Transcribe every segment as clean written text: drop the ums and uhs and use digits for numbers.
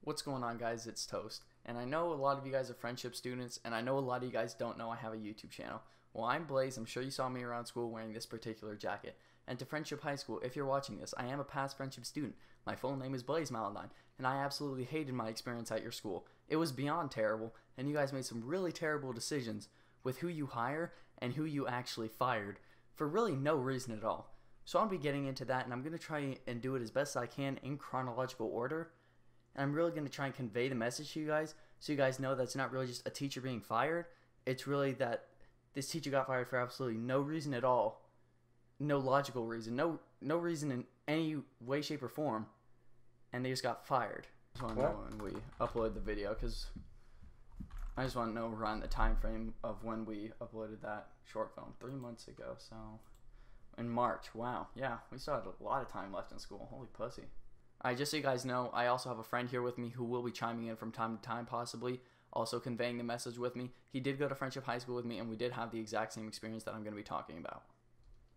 What's going on, guys? It's Toast, and I know a lot of you guys are friendship students, and I know a lot of you guys don't know I have a YouTube channel. Well, I'm Blaise. I'm sure you saw me around school wearing this particular jacket. And to Friendship High School, if you're watching this, I am a past friendship student. My full name is Blaise Maladine, and I absolutely hated my experience at your school. It was beyond terrible, and you guys made some really terrible decisions with who you hire and who you actually fired for really no reason at all. So I'll be getting into that, and I'm going to try and do it as best as I can in chronological order. And I'm really going to try and convey the message to you guys so you guys know that it's not really just a teacher being fired. It's really that this teacher got fired for absolutely no reason at all. No logical reason. No reason in any way, shape, or form. And they just got fired. I just want to know when we upload the video, because I just want to know around the time frame of when we uploaded that short film 3 months ago. So in March. Wow. Yeah, we still had a lot of time left in school. Holy pussy. Alright, just so you guys know, I also have a friend here with me who will be chiming in from time to time, possibly, also conveying the message with me. He did go to Friendship High School with me, and we did have the exact same experience that I'm going to be talking about.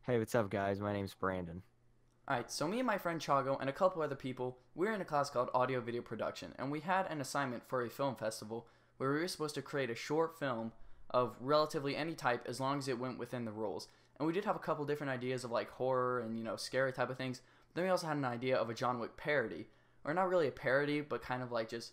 Hey, what's up, guys? My name's Brandon. Alright, so me and my friend CHAGO and a couple other people, we were in a class called Audio Video Production, and we had an assignment for a film festival where we were supposed to create a short film of relatively any type as long as it went within the rules. And we did have a couple different ideas of like horror and, scary type of things. Then we also had an idea of a John Wick parody, or not really a parody, but kind of like just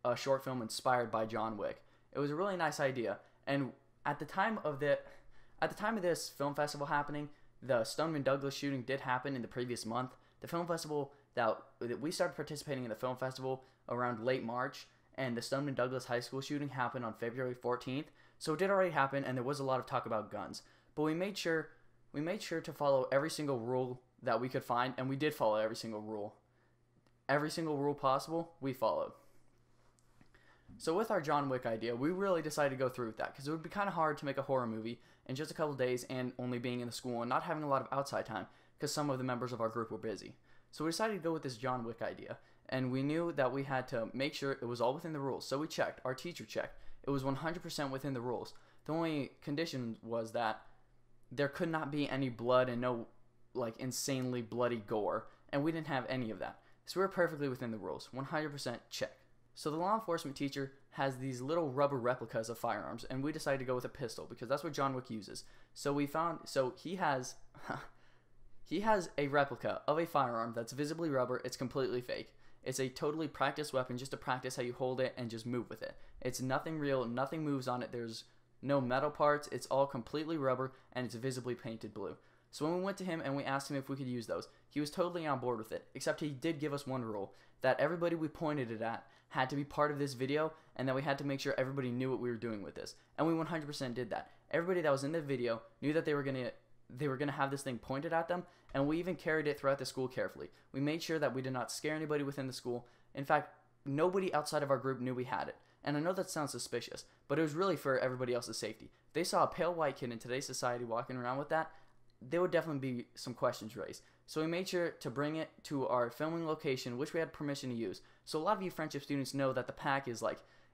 a short film inspired by John Wick. It was a really nice idea, and at the time of this film festival happening, the Stoneman Douglas shooting did happen in the previous month. The film festival that we started participating in the film festival around late March, and the Stoneman Douglas High School shooting happened on February 14th. So it did already happen, and there was a lot of talk about guns. But we made sure to follow every single rule that we could find, and we did follow every single rule. Every single rule possible, we followed. So with our John Wick idea, we really decided to go through with that, because it would be kind of hard to make a horror movie in just a couple days and only being in the school and not having a lot of outside time, because some of the members of our group were busy. So we decided to go with this John Wick idea, and we knew that we had to make sure it was all within the rules. So we checked, our teacher checked. It was 100% within the rules. The only condition was that there could not be any blood and no insanely bloody gore, and we didn't have any of that. So we were perfectly within the rules. 100% check. So the law enforcement teacher has these little rubber replicas of firearms, and we decided to go with a pistol because that's what John Wick uses. So he has a replica of a firearm that's visibly rubber. It's completely fake. It's a totally practiced weapon just to practice how you hold it and just move with it. It's nothing real, nothing moves on it. There's no metal parts. It's all completely rubber, and it's visibly painted blue. So when we went to him and we asked him if we could use those, he was totally on board with it, except he did give us one rule, that everybody we pointed it at had to be part of this video, and that we had to make sure everybody knew what we were doing with this. And we 100% did that. Everybody that was in the video knew that they were gonna have this thing pointed at them, and we even carried it throughout the school carefully. We made sure that we did not scare anybody within the school. In fact, nobody outside of our group knew we had it. And I know that sounds suspicious, but it was really for everybody else's safety. If they saw a pale white kid in today's society walking around with that, there would definitely be some questions raised. So we made sure to bring it to our filming location, which we had permission to use. So a lot of you friendship students know that the pack is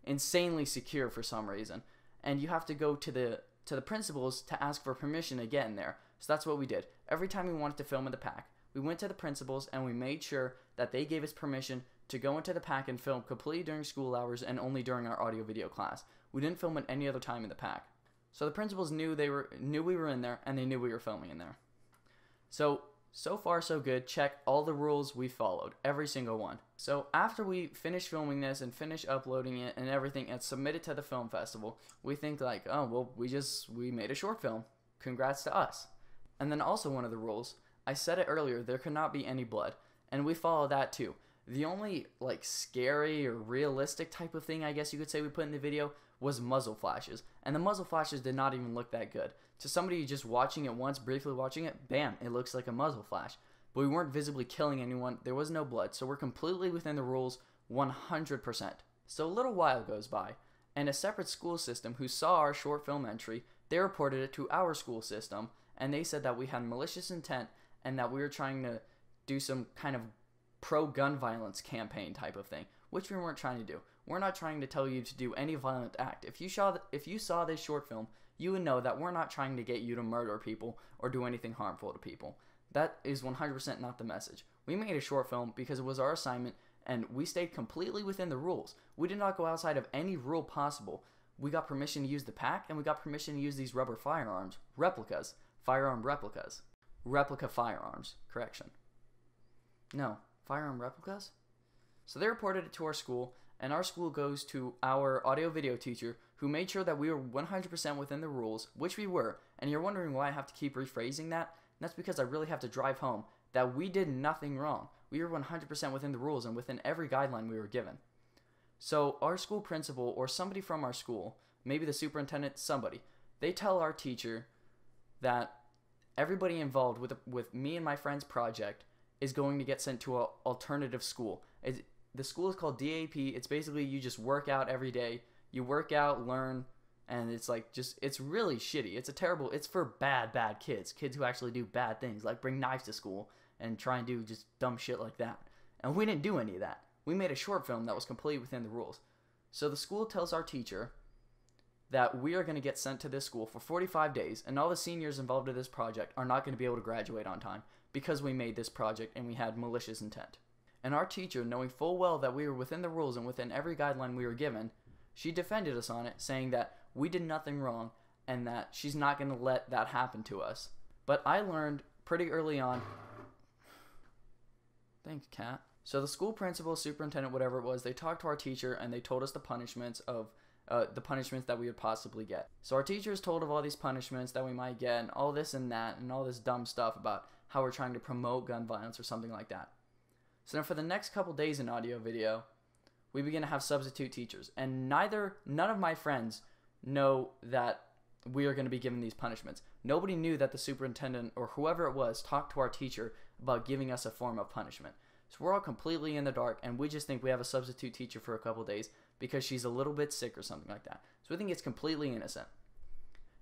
insanely secure for some reason, and you have to go to the principals to ask for permission to get in there. So that's what we did. Every time we wanted to film in the pack, we went to the principals and we made sure that they gave us permission to go into the pack and film completely during school hours and only during our audio video class. We didn't film at any other time in the pack. So the principals knew we were in there, and they knew we were filming in there. So far so good. Check all the rules we followed, every single one. So after we finished filming this and finished uploading it and everything and submitted to the film festival, we think oh well, we made a short film. Congrats to us. And then also one of the rules, I said it earlier, there could not be any blood, and we follow that too. The only scary or realistic type of thing I guess you could say we put in the video was muzzle flashes, and the muzzle flashes did not even look that good. To somebody just watching it once, briefly watching it, bam, it looks like a muzzle flash. But we weren't visibly killing anyone, there was no blood, so we're completely within the rules 100%. So a little while goes by, and a separate school system who saw our short film entry, they reported it to our school system, and they said that we had malicious intent and that we were trying to do some kind of pro-gun violence campaign type of thing, which we weren't trying to do. We're not trying to tell you to do any violent act. If you saw this short film, you would know that we're not trying to get you to murder people or do anything harmful to people. That is 100% not the message. We made a short film because it was our assignment, and we stayed completely within the rules. We did not go outside of any rule possible. We got permission to use the pack, and we got permission to use these rubber firearms, replicas, firearm replicas, replica firearms, correction. No, firearm replicas? So they reported it to our school, and our school goes to our audio video teacher, who made sure that we were 100% within the rules, which we were. And you're wondering why I have to keep rephrasing that? And that's because I really have to drive home that we did nothing wrong. We were 100% within the rules and within every guideline we were given. So our school principal or somebody from our school, maybe the superintendent, somebody, they tell our teacher that everybody involved with me and my friend's project is going to get sent to an alternative school. The school is called DAP. It's basically you just work out every day. You work out, learn, and it's like it's really shitty. It's for bad kids who actually do bad things, like bring knives to school and try and do just dumb shit like that. And we didn't do any of that. We made a short film that was completely within the rules. So the school tells our teacher that we are going to get sent to this school for 45 days, and all the seniors involved in this project are not going to be able to graduate on time because we made this project and we had malicious intent. And our teacher, knowing full well that we were within the rules and within every guideline we were given, she defended us on it, saying that we did nothing wrong and that she's not going to let that happen to us. But I learned pretty early on... Thanks, Kat. So the school principal, superintendent, whatever it was, they talked to our teacher and they told us the punishments that we would possibly get. So our teachers told of all these punishments that we might get and all this and that and all this dumb stuff about how we're trying to promote gun violence or something like that. So now for the next couple days in audio video, we begin to have substitute teachers, and none of my friends know that we are going to be given these punishments. Nobody knew that the superintendent or whoever it was talked to our teacher about giving us a form of punishment. So we're all completely in the dark, and we just think we have a substitute teacher for a couple days because she's a little bit sick or something like that. So we think it's completely innocent.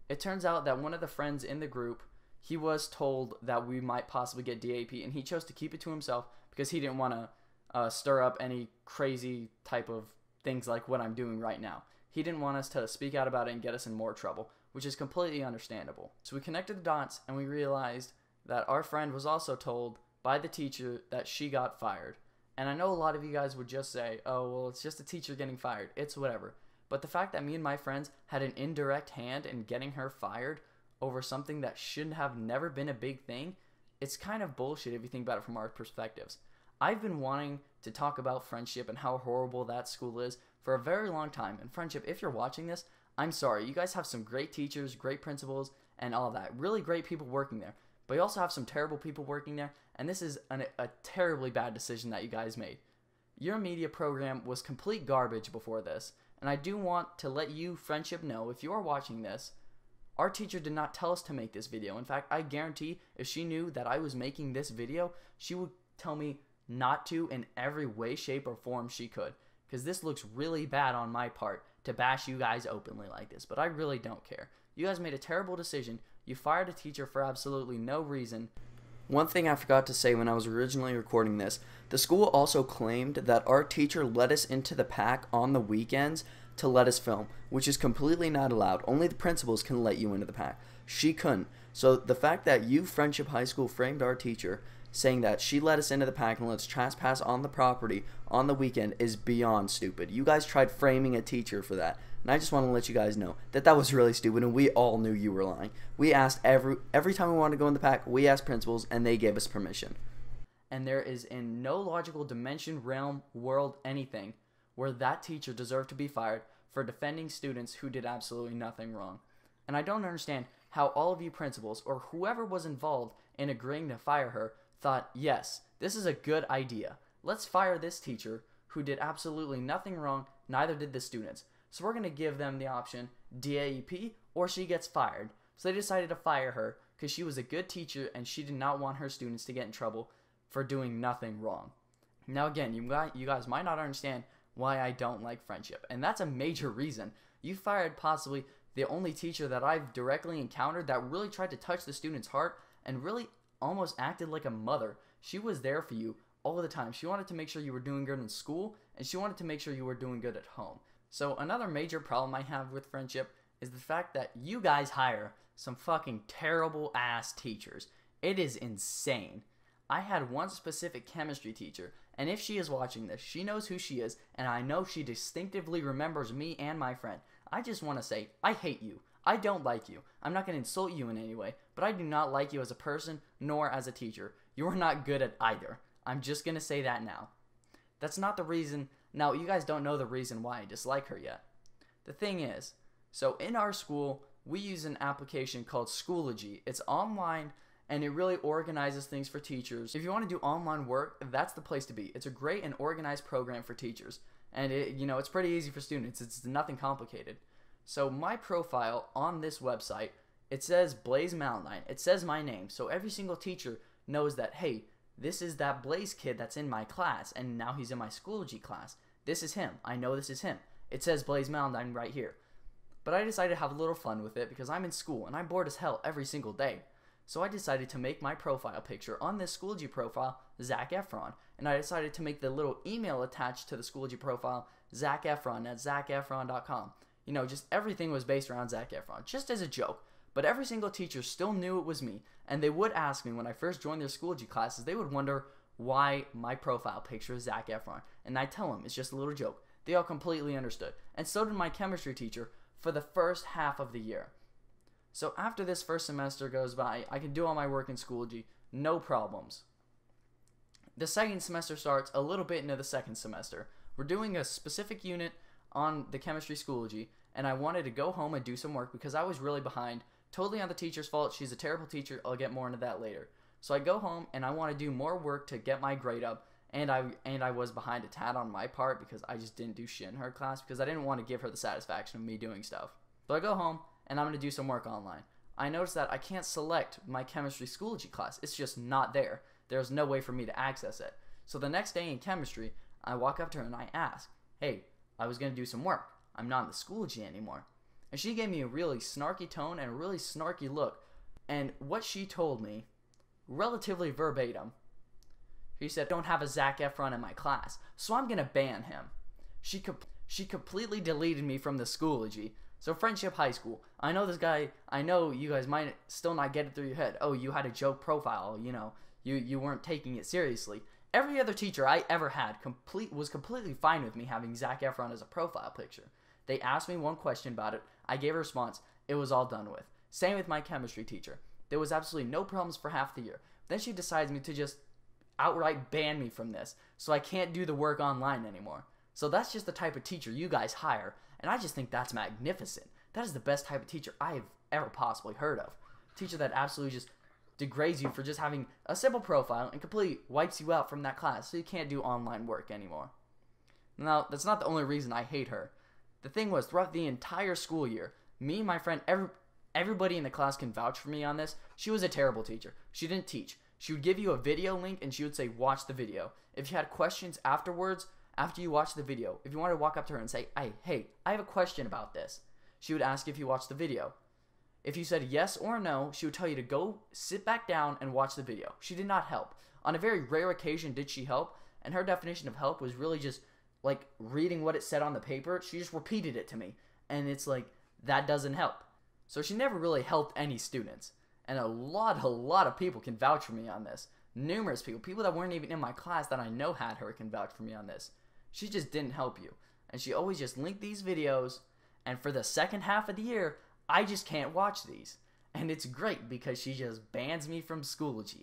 It turns out that one of the friends in the group, he was told that we might possibly get DAP, and he chose to keep it to himself because he didn't want to stir up any crazy type of things like what I'm doing right now. He didn't want us to speak out about it and get us in more trouble, which is completely understandable. So we connected the dots, and we realized that our friend was also told by the teacher that she got fired. And I know a lot of you guys would just say, oh, well, it's just a teacher getting fired. It's whatever. But the fact that me and my friends had an indirect hand in getting her fired over something that should have never been a big thing, it's kind of bullshit if you think about it from our perspectives. I've been wanting to talk about Friendship and how horrible that school is for a very long time. And Friendship, if you're watching this, I'm sorry. You guys have some great teachers, great principals, and all that. Really great people working there. But you also have some terrible people working there, and this is a terribly bad decision that you guys made. Your media program was complete garbage before this, and I do want to let you, Friendship, know, if you are watching this, our teacher did not tell us to make this video. In fact, I guarantee if she knew that I was making this video, she would tell me not to in every way, shape, or form she could, because this looks really bad on my part to bash you guys openly like this, but I really don't care. You guys made a terrible decision. You fired a teacher for absolutely no reason. One thing I forgot to say when I was originally recording this, the school also claimed that our teacher let us into the pack on the weekends to let us film, which is completely not allowed. Only the principals can let you into the pack. She couldn't. So the fact that you, Friendship High School, framed our teacher saying that she let us into the pack and let us trespass on the property on the weekend is beyond stupid. You guys tried framing a teacher for that. And I just want to let you guys know that that was really stupid, and we all knew you were lying. We asked every time we wanted to go in the pack, we asked principals, and they gave us permission. And there is in no logical dimension, realm, world, anything where that teacher deserved to be fired for defending students who did absolutely nothing wrong. And I don't understand how all of you principals, or whoever was involved in agreeing to fire her, thought, yes, this is a good idea. Let's fire this teacher who did absolutely nothing wrong, neither did the students. So we're going to give them the option DAEP or she gets fired. So they decided to fire her because she was a good teacher and she did not want her students to get in trouble for doing nothing wrong. Now again, you guys might not understand why I don't like Friendship, and that's a major reason. You fired possibly the only teacher that I've directly encountered that really tried to touch the student's heart and really almost acted like a mother. She was there for you all the time. She wanted to make sure you were doing good in school, and she wanted to make sure you were doing good at home. So another major problem I have with Friendship is the fact that you guys hire some fucking terrible ass teachers. It is insane. I had one specific chemistry teacher, and if she is watching this, she knows who she is, and I know she distinctively remembers me and my friend. I just want to say, I hate you. I don't like you. I'm not going to insult you in any way, but I do not like you as a person, nor as a teacher. You are not good at either. I'm just going to say that now. That's not the reason. Now, you guys don't know the reason why I dislike her yet. The thing is, so in our school, we use an application called Schoology. It's online, and it really organizes things for teachers. If you want to do online work, that's the place to be. It's a great and organized program for teachers. And it's pretty easy for students. It's nothing complicated. So my profile on this website, it says Blaise Mountain. It says my name. So every single teacher knows that, hey, this is that Blaise kid that's in my class, and now he's in my Schoology class. This is him. I know this is him. It says Blaise Mountain right here. But I decided to have a little fun with it because I'm in school and I'm bored as hell every single day. So I decided to make my profile picture on this Schoology profile Zac Efron. And I decided to make the little email attached to the Schoology profile Zac Efron at zacefron.com. Just everything was based around Zac Efron, just as a joke. But every single teacher still knew it was me, and they would ask me when I first joined their Schoology classes, they would wonder why my profile picture is Zac Efron. And I tell them it's just a little joke. They all completely understood. And so did my chemistry teacher for the first half of the year. So after this first semester goes by, I can do all my work in Schoology, no problems. The second semester starts a little bit into the second semester. We're doing a specific unit on the chemistry Schoology, and I wanted to go home and do some work because I was really behind. Totally on the teacher's fault. She's a terrible teacher. I'll get more into that later. So I go home and I want to do more work to get my grade up, and I was behind a tad on my part because I just didn't do shit in her class because I didn't want to give her the satisfaction of me doing stuff. So I go home and I'm going to do some work online. I notice that I can't select my chemistry Schoology class. It's just not there. There's no way for me to access it. So the next day in chemistry, I walk up to her and I ask, hey, I was going to do some work. I'm not in the Schoology anymore. And she gave me a really snarky tone and a really snarky look. And what she told me, relatively verbatim, she said, don't have a Zac Efron in my class, so I'm going to ban him. She completely deleted me from the Schoology. So Friendship High School, I know this guy, I know you guys might still not get it through your head. Oh, you had a joke profile, you weren't taking it seriously. Every other teacher I ever had was completely fine with me having Zac Efron as a profile picture. They asked me one question about it. I gave a response. It was all done with. Same with my chemistry teacher. There was absolutely no problems for half the year. Then she decides to just outright ban me from this, so I can't do the work online anymore. So that's just the type of teacher you guys hire, and I just think that's magnificent. That is the best type of teacher I have ever possibly heard of. A teacher that absolutely just degrades you for just having a simple profile and completely wipes you out from that class so you can't do online work anymore. Now, that's not the only reason I hate her. The thing was, throughout the entire school year, me and my friend, everybody in the class can vouch for me on this, she was a terrible teacher. She didn't teach. She would give you a video link and she would say, watch the video. If you had questions afterwards, after you watched the video, if you wanted to walk up to her and say, hey, I have a question about this, she would ask if you watched the video. If you said yes or no, she would tell you to go sit back down and watch the video. She did not help. On a very rare occasion did she help, and her definition of help was really just like reading what it said on the paper. She just repeated it to me, and it's like, that doesn't help. So she never really helped any students, and a lot of people can vouch for me on this. Numerous people that weren't even in my class that I know had her can vouch for me on this. She just didn't help you, and she always just linked these videos, and for the second half of the year, I just can't watch these. And it's great because she just bans me from Schoology.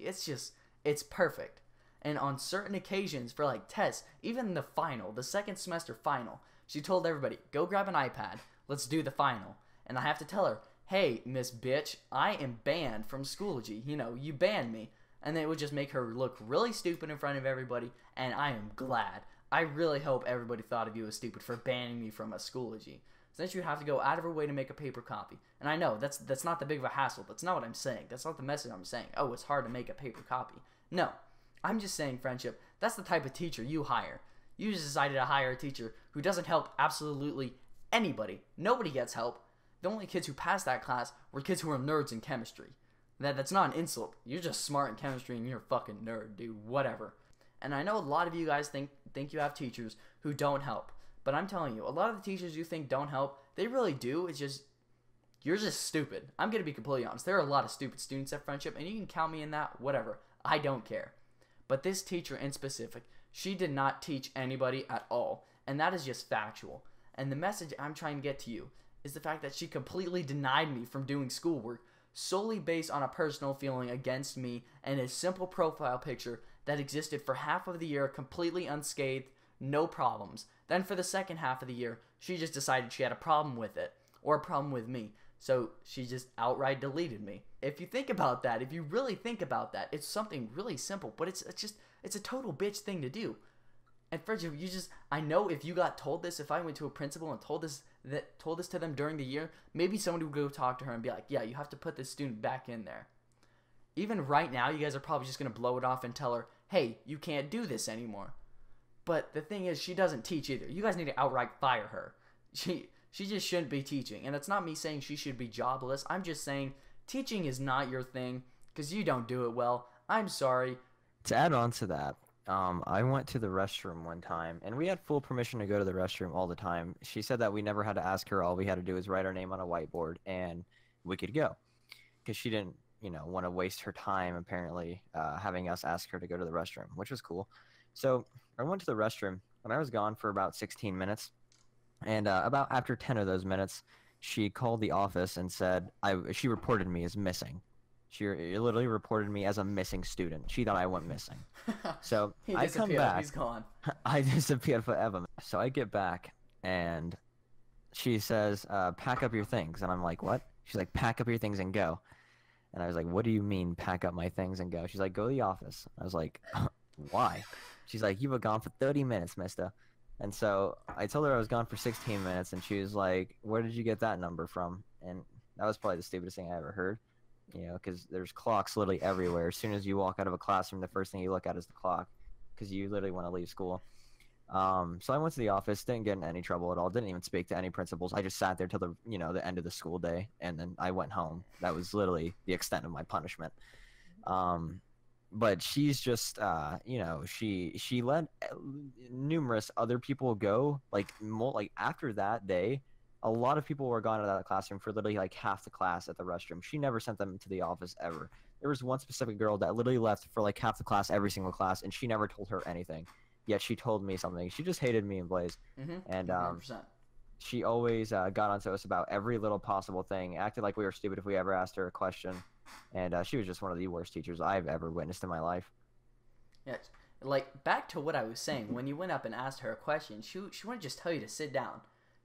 It's perfect. And on certain occasions for like tests, even the final, the second semester final, she told everybody, go grab an iPad, let's do the final. And I have to tell her, hey, Miss Bitch, I am banned from Schoology. You banned me. And then it would just make her look really stupid in front of everybody, and I am glad. I really hope everybody thought of you as stupid for banning me from a Schoology. Since you have to go out of her way to make a paper copy. And I know, that's not that big of a hassle. That's not what I'm saying. That's not the message I'm saying. Oh, it's hard to make a paper copy. No. I'm just saying, friendship, that's the type of teacher you hire. You just decided to hire a teacher who doesn't help absolutely anybody. Nobody gets help. The only kids who passed that class were kids who were nerds in chemistry. That's not an insult. You're just smart in chemistry and you're a fucking nerd, dude. Whatever. And I know a lot of you guys think you have teachers who don't help. But I'm telling you, a lot of the teachers you think don't help, they really do. It's just, you're just stupid. I'm going to be completely honest. There are a lot of stupid students at Friendship, and you can count me in that, whatever. I don't care. But this teacher in specific, she did not teach anybody at all. And that is just factual. And the message I'm trying to get to you is the fact that she completely denied me from doing schoolwork solely based on a personal feeling against me and a simple profile picture that existed for half of the year completely unscathed, no problems. Then for the second half of the year, she just decided she had a problem with it, or a problem with me. So she just outright deleted me. If you think about that, if you really think about that, it's something really simple, but it's a total bitch thing to do. And friendship, I know if you got told this, if I went to a principal and told this to them during the year, maybe somebody would go talk to her and be like, yeah, you have to put this student back in there. Even right now, you guys are probably just going to blow it off and tell her, hey, you can't do this anymore. But the thing is, she doesn't teach either. You guys need to outright fire her. She just shouldn't be teaching. And it's not me saying she should be jobless. I'm just saying teaching is not your thing because you don't do it well. I'm sorry. To add on to that, I went to the restroom one time, and we had full permission to go to the restroom all the time. She said that we never had to ask her. All we had to do was write our name on a whiteboard, and we could go. Because she didn't, want to waste her time, apparently, having us ask her to go to the restroom, which was cool. So I went to the restroom, and I was gone for about 16 minutes. And about after 10 of those minutes, she called the office and said she reported me as missing. She literally reported me as a missing student. She thought I went missing. So I come back. He's gone. I disappeared forever. So I get back, and she says, pack up your things. And I'm like, what? She's like, pack up your things and go. And I was like, what do you mean, pack up my things and go? She's like, go to the office. I was like, why? She's like, you were gone for 30 minutes, mister. And so I told her I was gone for 16 minutes, and she was like, where did you get that number from? And that was probably the stupidest thing I ever heard. Because there's clocks literally everywhere. As soon as you walk out of a classroom, the first thing you look at is the clock, because you literally want to leave school. So I went to the office, didn't get in any trouble at all, didn't even speak to any principals. I just sat there till the end of the school day, and then I went home. That was literally the extent of my punishment. But she's just, she let numerous other people go. Like after that day, a lot of people were gone out of that classroom for literally like half the class at the restroom. She never sent them to the office ever. There was one specific girl that literally left for like half the class, every single class, and she never told her anything. Yet she told me something. She just hated me and Blaise. And 100%. She always got onto us about every little possible thing, acted like we were stupid if we ever asked her a question. And she was just one of the worst teachers I've ever witnessed in my life. Yeah, like back to what I was saying, when you went up and asked her a question, she wouldn't just tell you to sit down.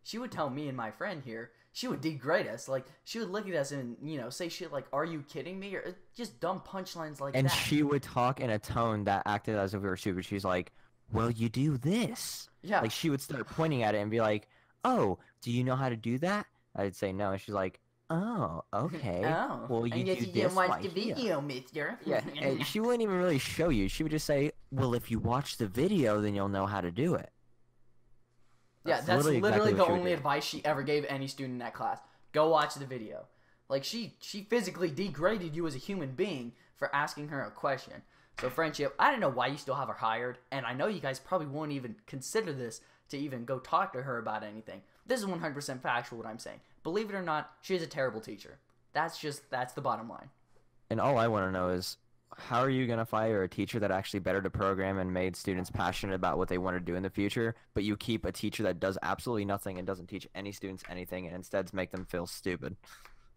She would tell me and my friend here, she would degrade us. Like, she would look at us and, say shit like, are you kidding me? Or just dumb punchlines like that. And she would talk in a tone that acted as if we were stupid. She's like, well, you do this. Yeah. Like, she would start pointing at it and be like, oh, do you know how to do that? I'd say no. And she's like, oh, okay. Oh. Well, you do this watch the here. video, mister. Yeah, and she wouldn't even really show you. She would just say, well, if you watch the video, then you'll know how to do it. That's literally exactly the only advice she ever gave any student in that class. Go watch the video. Like, she physically degraded you as a human being for asking her a question. So, friendship, I don't know why you still have her hired, and I know you guys probably won't even consider this to even go talk to her about anything. This is 100% factual what I'm saying. Believe it or not, she is a terrible teacher. That's the bottom line. And all I want to know is, how are you going to fire a teacher that actually bettered the program and made students passionate about what they want to do in the future, but you keep a teacher that does absolutely nothing and doesn't teach any students anything and instead make them feel stupid?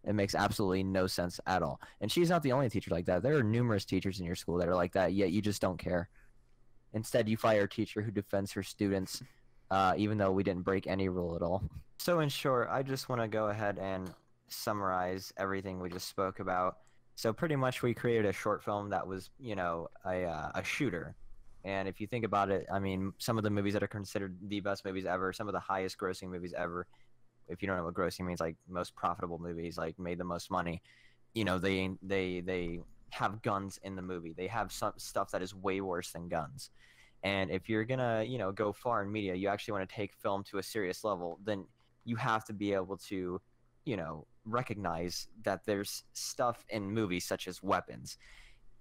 It makes absolutely no sense at all. And she's not the only teacher like that. There are numerous teachers in your school that are like that, yet you just don't care. Instead, you fire a teacher who defends her students, even though we didn't break any rule at all. So in short, I just want to go ahead and summarize everything we just spoke about. So pretty much we created a short film that was, a shooter. And if you think about it, I mean, some of the movies that are considered the best movies ever, some of the highest grossing movies ever, if you don't know what grossing means, like most profitable movies, like made the most money, they have guns in the movie. They have some stuff that is way worse than guns. And if you're going to, go far in media, you actually want to take film to a serious level, then you have to be able to, recognize that there's stuff in movies such as weapons.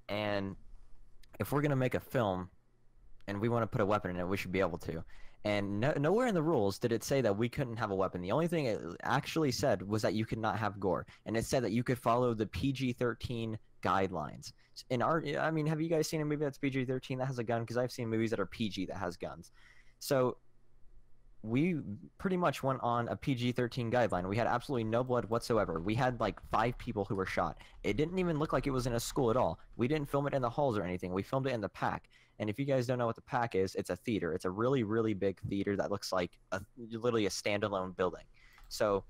And if we're going to make a film and we want to put a weapon in it, we should be able to. And nowhere in the rules did it say that we couldn't have a weapon. The only thing it actually said was that you could not have gore. And it said that you could follow the PG-13 guidelines. I mean, have you guys seen a movie that's PG-13 that has a gun? Because I've seen movies that are PG that has guns. So we pretty much went on a PG-13 guideline. We had absolutely no blood whatsoever. We had like 5 people who were shot. It didn't even look like it was in a school at all. We didn't film it in the halls or anything. We filmed it in the PAC. And if you guys don't know what the PAC is, it's a theater. It's a really, really big theater that looks like literally a standalone building. So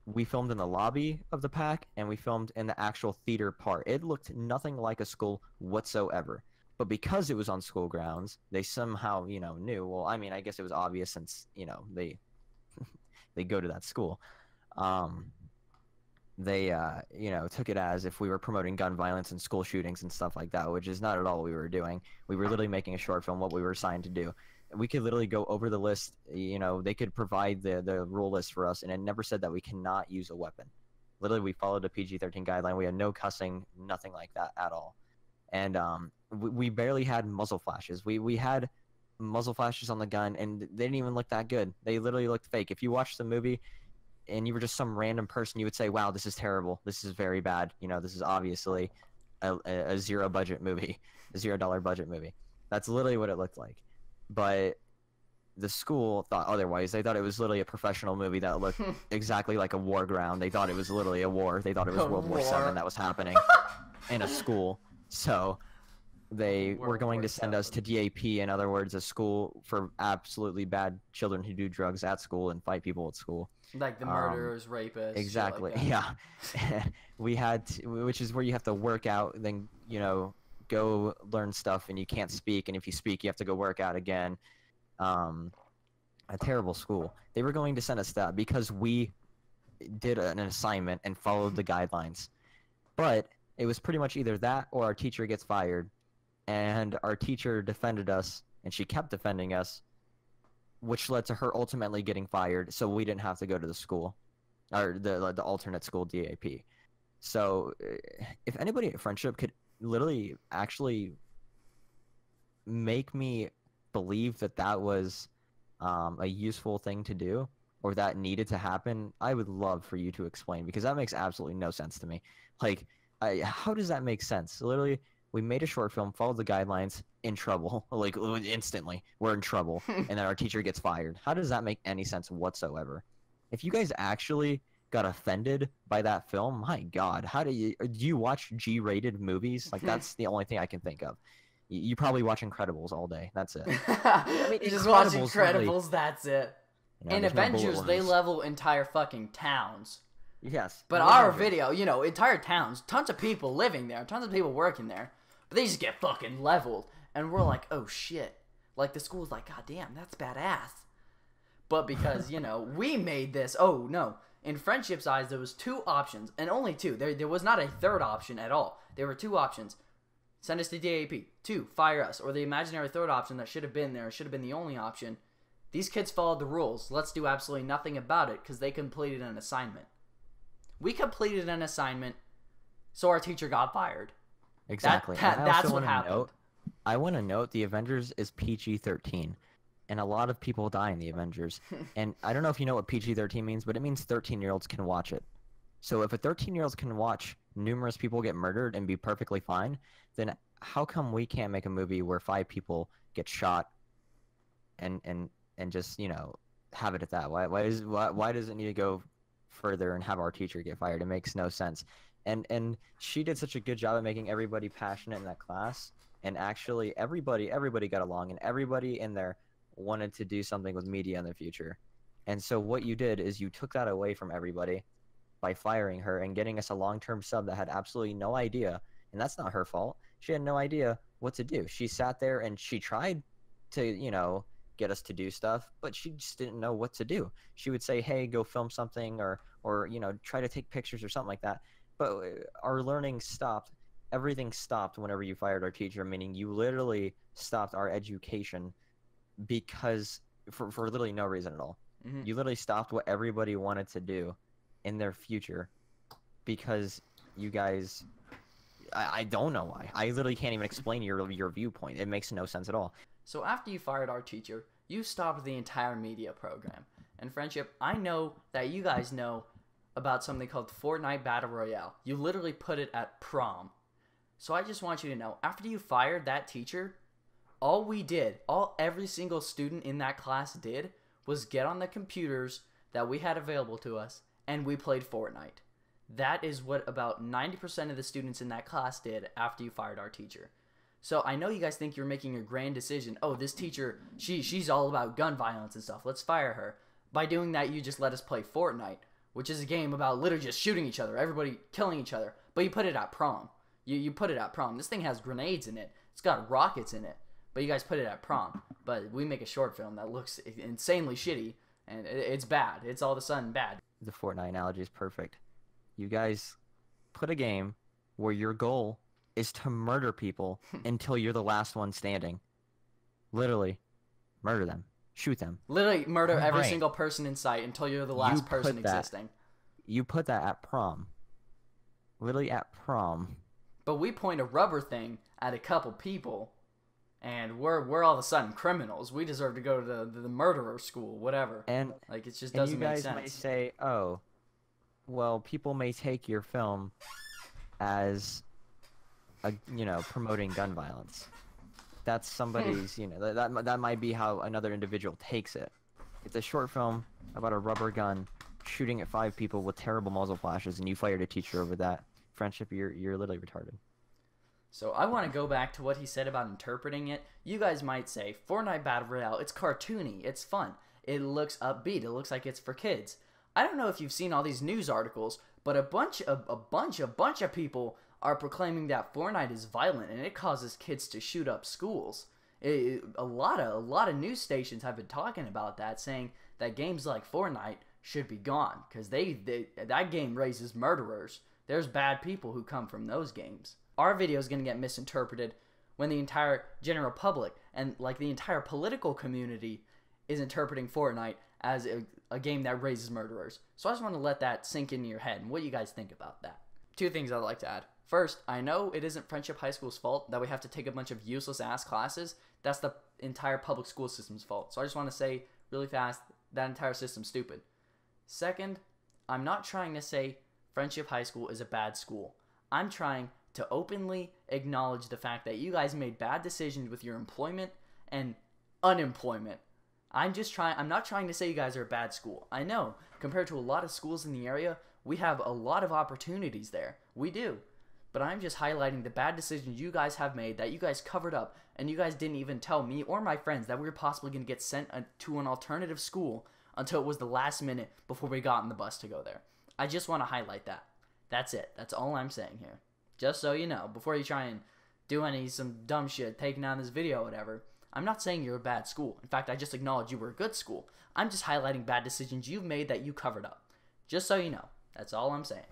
we filmed in the lobby of the PAC, and we filmed in the actual theater part. It looked nothing like a school whatsoever. But because it was on school grounds, they somehow, knew. Well, I mean, I guess it was obvious since, they go to that school. They took it as if we were promoting gun violence and school shootings and stuff like that, which is not at all what we were doing. We were literally making a short film, what we were assigned to do. We could literally go over the list. They could provide the rule list for us, and it never said that we cannot use a weapon. Literally, we followed a PG-13 guideline. We had no cussing, nothing like that at all. And we barely had muzzle flashes. We had muzzle flashes on the gun, and they didn't even look that good. They literally looked fake. If you watched the movie and you were just some random person, you would say, wow, this is terrible. This is very bad. This is obviously a $0 budget movie, a $0 budget movie. That's literally what it looked like. But the school thought otherwise. They thought it was literally a professional movie that looked exactly like a war ground. They thought it was literally a war. They thought it was World War VII that was happening in a school. So they were going to send us to DAP, in other words, a school for absolutely bad children who do drugs at school and fight people at school. Like the murderers, rapists. Exactly, like yeah. We had which is where you have to work out, then, go learn stuff, and you can't speak, and if you speak, you have to go work out again. A terrible school. They were going to send us that because we did an assignment and followed the guidelines. But it was pretty much either that or our teacher gets fired, and our teacher defended us, and she kept defending us, which led to her ultimately getting fired, so we didn't have to go to the school, or the alternate school, DAP. So if anybody at Friendship could literally actually make me believe that was a useful thing to do, or that needed to happen, I would love for you to explain, because that makes absolutely no sense to me. Like, how does that make sense? Literally, we made a short film, followed the guidelines, in trouble, like instantly, we're in trouble, and then our teacher gets fired. How does that make any sense whatsoever? If you guys actually got offended by that film, my God, do you watch G-rated movies? Like, that's the only thing I can think of. You probably watch Incredibles all day. That's it. I mean, you just watch Incredibles, really, that's it. In Avengers, they level entire fucking towns. Yes. But our video, entire towns, tons of people living there, tons of people working there, but they just get fucking leveled. And we're like, oh shit. Like, the school's like, God damn, that's badass. But because, we made this, oh no. In Friendship's eyes, there was 2 options, and only 2. There was not a third option at all. There were 2 options. Send us to DAP. 2, fire us. Or the imaginary third option that should have been there, should have been the only option. These kids followed the rules. Let's do absolutely nothing about it, because they completed an assignment. We completed an assignment, so our teacher got fired. Exactly. That's what happened. I want to note the Avengers is PG-13, and a lot of people die in the Avengers. And I don't know if you know what PG-13 means, but it means 13-year-olds can watch it. So if a 13-year-old can watch numerous people get murdered and be perfectly fine, then how come we can't make a movie where 5 people get shot and just, have it at that? Why does it need to go further and have our teacher get fired? It makes no sense. And she did such a good job at making everybody passionate in that class. And actually, everybody got along, and everybody in there wanted to do something with media in the future. And so what you did is you took that away from everybody by firing her and getting us a long-term sub that had absolutely no idea, and that's not her fault. She had no idea what to do. She sat there and she tried to, get us to do stuff, but she just didn't know what to do. She would say, hey, go film something, or try to take pictures or something like that. But our learning stopped. Everything stopped whenever you fired our teacher, meaning you literally stopped our education because for literally no reason at all. Mm-hmm. You literally stopped what everybody wanted to do in their future because you guys, I don't know why. I literally can't even explain your viewpoint. It makes no sense at all. So after you fired our teacher, you stopped the entire media program. And Friendship, I know that you guys know about something called Fortnite Battle Royale. You literally put it at prom. So I just want you to know, after you fired that teacher, all every single student in that class did was get on the computers that we had available to us, and we played Fortnite. That is what about 90% of the students in that class did after you fired our teacher. So I know you guys think you're making a grand decision. Oh, this teacher, she's all about gun violence and stuff. Let's fire her. By doing that, you just let us play Fortnite, which is a game about literally just shooting each other, everybody killing each other. But you put it at prom. You put it at prom. This thing has grenades in it. It's got rockets in it. But you guys put it at prom. But we make a short film that looks insanely shitty, and it's bad. It's all of a sudden bad. The Fortnite analogy is perfect. You guys put a game where your goal is to murder people until you're the last one standing. Literally, murder them. Shoot them. Literally murder every single person in sight until you're the last person existing. You put that at prom. Literally at prom. But we point a rubber thing at a couple people, and we're all of a sudden criminals. We deserve to go to the murderer school, whatever. And like, it just doesn't make sense. You guys may say, oh, well, people may take your film as promoting gun violence. That's somebody's, that might be how another individual takes it. It's a short film about a rubber gun shooting at 5 people with terrible muzzle flashes, and you fired a teacher over that. Friendship, you're literally retarded. So I want to go back to what he said about interpreting it. You guys might say, Fortnite Battle Royale, it's cartoony, it's fun, it looks upbeat, it looks like it's for kids. I don't know if you've seen all these news articles, but a bunch of people are proclaiming that Fortnite is violent and it causes kids to shoot up schools. A lot of news stations have been talking about that, saying that games like Fortnite should be gone because that game raises murderers. There's bad people who come from those games. Our video is going to get misinterpreted when the entire general public and like the entire political community is interpreting Fortnite as a game that raises murderers. So I just want to let that sink into your head and what you guys think about that. 2 things I'd like to add. First, I know it isn't Friendship High School's fault that we have to take a bunch of useless ass classes. That's the entire public school system's fault. So I just want to say really fast, that entire system's stupid. Second, I'm not trying to say Friendship High School is a bad school. I'm trying to openly acknowledge the fact that you guys made bad decisions with your employment and unemployment. I'm not trying to say you guys are a bad school. I know, compared to a lot of schools in the area, we have a lot of opportunities there. We do. But I'm just highlighting the bad decisions you guys have made that you guys covered up, and you guys didn't even tell me or my friends that we were possibly going to get sent to an alternative school until it was the last minute before we got on the bus to go there. I just want to highlight that. That's it. That's all I'm saying here. Just so you know, before you try and do some dumb shit, taking down this video or whatever, I'm not saying you're a bad school. In fact, I just acknowledge you were a good school. I'm just highlighting bad decisions you've made that you covered up. Just so you know. That's all I'm saying.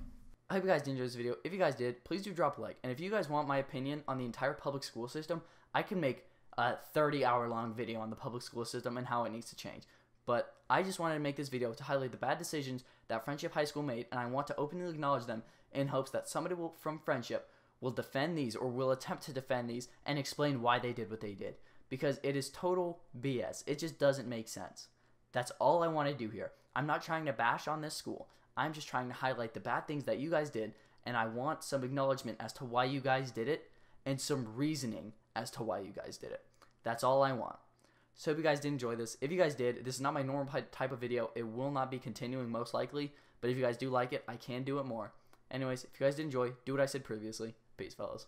I hope you guys did enjoy this video. If you guys did, please do drop a like. And if you guys want my opinion on the entire public school system, I can make a 30-hour-long video on the public school system and how it needs to change. But I just wanted to make this video to highlight the bad decisions that Friendship High School made, and I want to openly acknowledge them in hopes that somebody from Friendship will defend these or will attempt to defend these and explain why they did what they did. Because it is total BS. It just doesn't make sense. That's all I want to do here. I'm not trying to bash on this school. I'm just trying to highlight the bad things that you guys did, and I want some acknowledgement as to why you guys did it and some reasoning as to why you guys did it. That's all I want. So hope you guys did enjoy this. If you guys did, this is not my normal type of video. It will not be continuing most likely, but if you guys do like it, I can do it more. Anyways, if you guys did enjoy, do what I said previously. Peace, fellas.